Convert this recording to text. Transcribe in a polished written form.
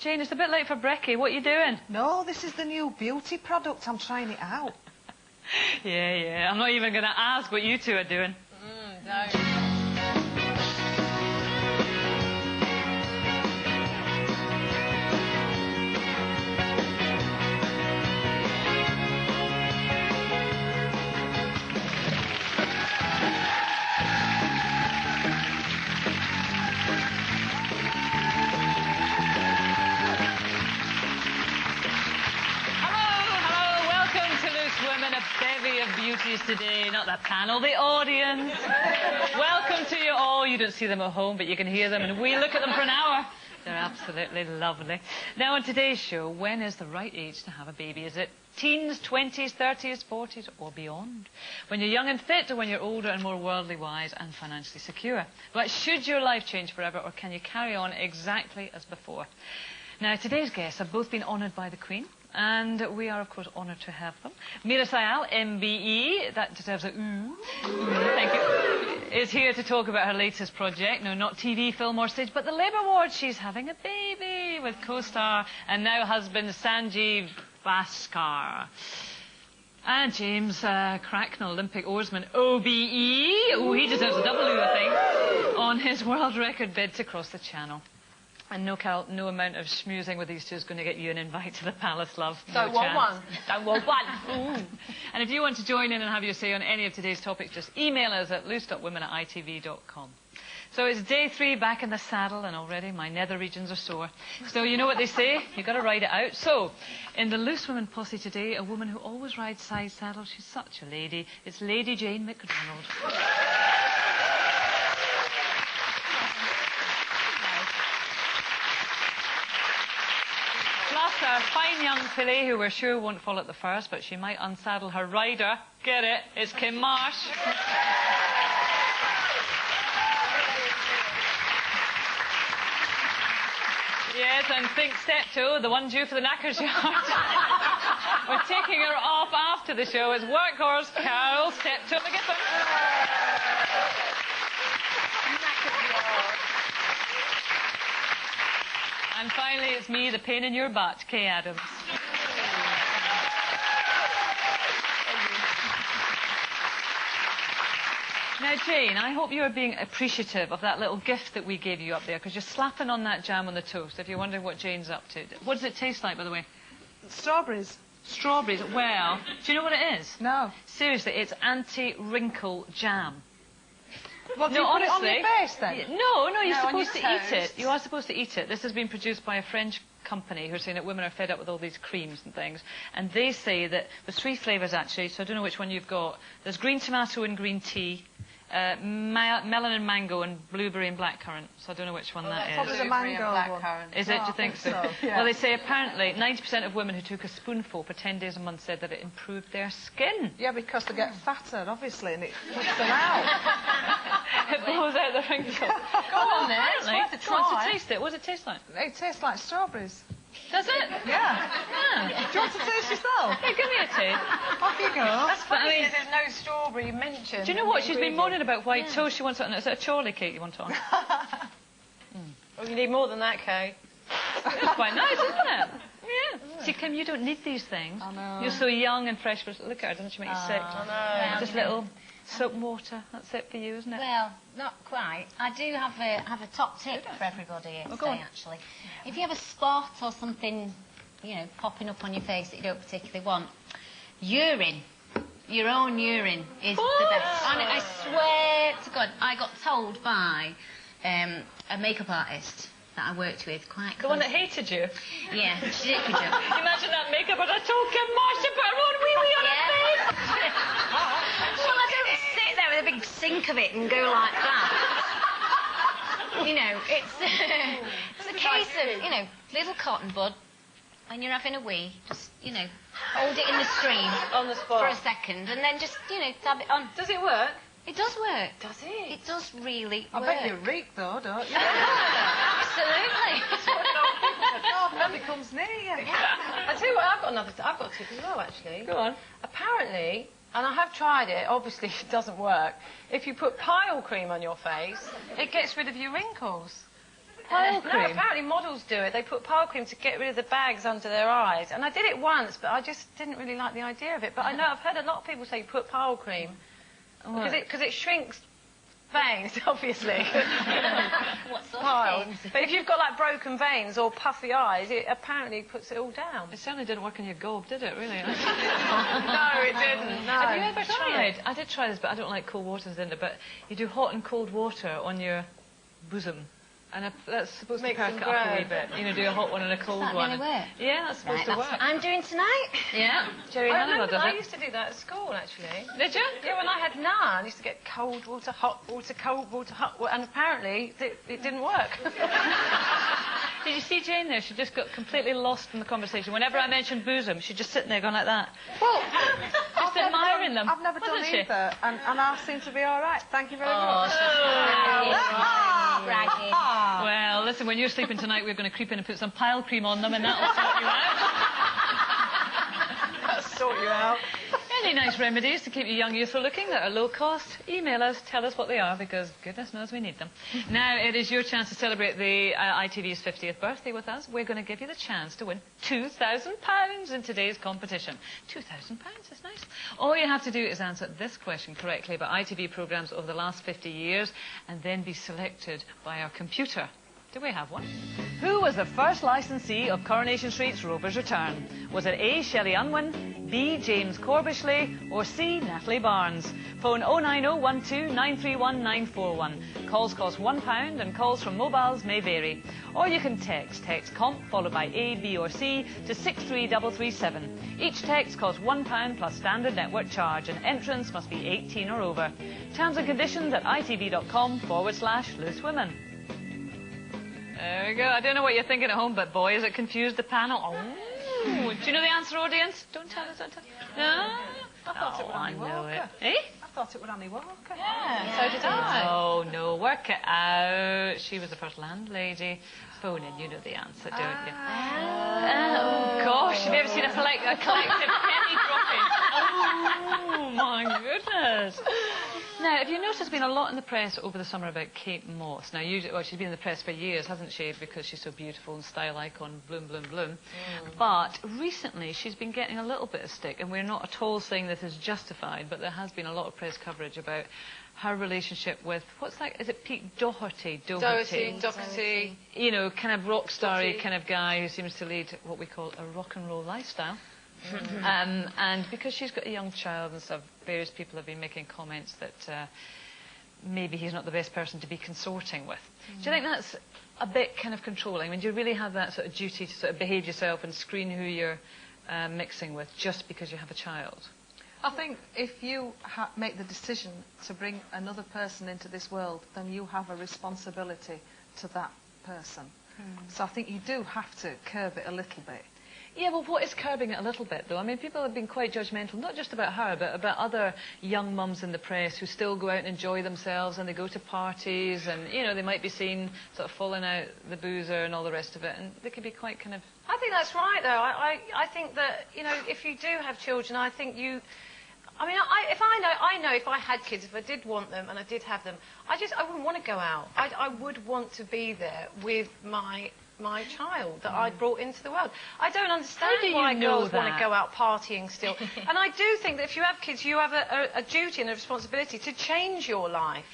Jane, it's a bit late for brekkie. What are you doing? No, this is the new beauty product. I'm trying it out. Yeah. I'm not even going to ask what you two are doing. No. Of beauties today, not the panel, the audience. Welcome to you all. You don't see them at home, but you can hear them, and we look at them for an hour. They're absolutely lovely. Now, on today's show, when is the right age to have a baby? Is it teens, 20s, 30s, 40s, or beyond? When you're young and fit, or when you're older and more worldly wise and financially secure? But should your life change forever, or can you carry on exactly as before? Now, today's guests have both been honoured by the Queen, and we are, of course, honoured to have them. Meera Syal, MBE, that deserves a ooh. Thank you, is here to talk about her latest project. No, not TV, film or stage, but the Labour Ward. She's having a baby with co-star and now husband Sanjeev Bhaskar. And James Cracknell, Olympic oarsman, OBE. Oh, he deserves a double ooh, I think, on his world record bid to cross the Channel. And no, Carol, no amount of schmoozing with these two is going to get you an invite to the Palace, love. Don't want one. Don't want one. And if you want to join in and have your say on any of today's topics, just email us at loose.women@itv.com. So it's day 3 back in the saddle, and already my nether regions are sore. So you know what they say, you've got to ride it out. So, in the Loose Women posse today, a woman who always rides side saddle, she's such a lady, it's Lady Jane McDonald. Our fine young filly, who we're sure won't fall at the first, but she might unsaddle her rider. Get it? It's Kim Marsh. Yes, and think Steptoe, the one due for the knackers yard. We're taking her off after the show. It's workhorse Carol Steptoe McGiffin. And finally, it's me, the pain in your butt, Kay Adams. Now, Jane, I hope you're being appreciative of that little gift that we gave you up there, because you're slapping on that jam on the toast, if you're wondering what Jane's up to. What does it taste like, by the way? Strawberries. Strawberries. Well, do you know what it is? No. Seriously, it's anti-wrinkle jam. Well, do you put it on your face, then? No, you're supposed to eat toast. it. You are supposed to eat it. This has been produced by a French company who are saying that women are fed up with all these creams and things. And they say that there's 3 flavours, actually, so I don't know which one you've got. There's green tomato and green tea, melon and mango, and blueberry and blackcurrant. So I don't know which one that is. Probably the mango one. Is it? Do you think so? Yeah. Well, they say apparently 90% of women who took a spoonful for 10 days a month said that it improved their skin. Yeah, because they get fatter, obviously, and it puts them out. It blows out the wrinkles. Go on then, it's worth a Go on, try. so taste it. What does it taste like? It tastes like strawberries. Does it? Yeah. Yeah. Do you want to taste yourself? Hey, give me a taste. Off you go. That's funny, I mean, there's no strawberry mentioned. Do you know what? She's been moaning about white toast. She wants it on. Is it a Charlie cake you want it on? Well, you need more than that, Kay. It's quite nice, isn't it? Yeah. See, Kim, you don't need these things. I know. You're so young and fresh, but look at her, doesn't she make you sick? I know. Just little soap and water. That's it for you, isn't it? Well, not quite. I do have a top tip for everybody here today, actually. If you have a spot or something, you know, popping up on your face that you don't particularly want, urine, your own urine is the best. And I swear to God, I got told by a makeup artist that I worked with quite closely. The one that hated you? Yeah, she did, could you? Imagine that makeup and I told Kim Marsh to put her own wee-wee on her face. Well, I don't sit there with a big sink of it and go like that. You know, it's a case of, you know, little cotton bud. When you're having a wee, just, you know, hold it in the stream On the spot. for a second and then just, you know, dab it on. Does it work? It does work. Does it? It does really I work. bet you reek, though, don't you? Absolutely. Oh, nobody comes near you. I tell you what, I've got a tip as well, actually. Go on. Apparently, and I have tried it, obviously it doesn't work, if you put pile cream on your face, it gets rid of your wrinkles. pile No, cream? apparently models do it. They put pile cream to get rid of the bags under their eyes. And I did it once, but I just didn't really like the idea of it. But I know I've heard a lot of people say you put pile cream because it shrinks veins, obviously. What sort of Piles. things? But if you've got like broken veins or puffy eyes, it apparently puts it all down. It certainly didn't work on your gob, did it, really? No, it didn't. No. Have you ever tried? I did try this, but I don't like cold water, in it. But you do hot and cold water on your bosom. And that's supposed Makes to perk them it up a grow. wee bit. You know, do a hot one and a cold Does that one. really work? Yeah, that's supposed Right, to that's work. what I'm doing tonight. Yeah, Jerry I Hannibal remember does I it. used to do that at school, actually. Did you? Yeah, when I had none, I used to get cold water, hot water, cold water, hot water, and apparently it didn't work. Did you see Jane there? She just got completely lost in the conversation. Whenever I mentioned bosom, she'd just sitting there going like that. Well, Just admiring them. I've never wasn't done she? either, and I seem to be all right. Thank you very Oh, much. bragging. Well, listen, when you're sleeping tonight, we're going to creep in and put some pile cream on them, and that'll sort you out. Sort you out. Any nice remedies to keep you young, youthful looking that are low cost? Email us, tell us what they are, because goodness knows we need them. Now, it is your chance to celebrate the ITV's 50th birthday with us. We're going to give you the chance to win £2,000 in today's competition. £2,000, that's nice. All you have to do is answer this question correctly about ITV programmes over the last 50 years, and then be selected by our computer. Do we have one? Who was the first licensee of Coronation Street's Rover's Return? Was it A. Shelley Unwin, B. James Corbishley, or C. Natalie Barnes? Phone 09012 931 941. Calls cost £1 and calls from mobiles may vary. Or you can text comp followed by A, B or C to 63337. Each text costs £1 plus standard network charge, and entrance must be 18 or over. Terms and conditions at itv.com/loose women. There we go. I don't know what you're thinking at home, but boy, has it confused the panel. Oh. Do you know the answer, audience? Don't tell us. Don't tell us. No? I thought it was I Annie know it. Walker. Eh? I thought it was Annie Walker. Yeah, so did I. Oh, no. Work it out. She was the first landlady. Phone in. You know the answer, don't you? Oh, gosh. Have you ever seen a collective penny dropping? Oh, my goodness. Now, have you noticed there's been a lot in the press over the summer about Kate Moss? Now, usually, well, she's been in the press for years, hasn't she? Because she's so beautiful and style icon, bloom, bloom, bloom. But recently, she's been getting a little bit of stick, and we're not at all saying this is justified, but there has been a lot of press coverage about her relationship with, what's that? Is it Pete Doherty? Doherty. You know, kind of rock starry kind of guy who seems to lead what we call a rock and roll lifestyle. And because she's got a young child and stuff, various people have been making comments that maybe he's not the best person to be consorting with. Do you think that's a bit kind of controlling? I mean, do you really have that sort of duty to sort of behave yourself and screen who you're mixing with just because you have a child? I think if you make the decision to bring another person into this world, then you have a responsibility to that person. So I think you do have to curb it a little bit. Yeah, well, what is curbing it a little bit, though? I mean, people have been quite judgmental, not just about her, but about other young mums in the press who still go out and enjoy themselves, and they go to parties, and, you know, they might be seen sort of falling out the boozer and all the rest of it, and they can be quite kind of... I think that's right, though. I think that, you know, if you do have children, I think you... I mean, I know if I had kids, if I did want them and I did have them, I wouldn't want to go out. I would want to be there with my child that I brought into the world. I don't understand How do you why know girls want that? to go out partying still. And I do think that if you have kids, you have a duty and a responsibility to change your life.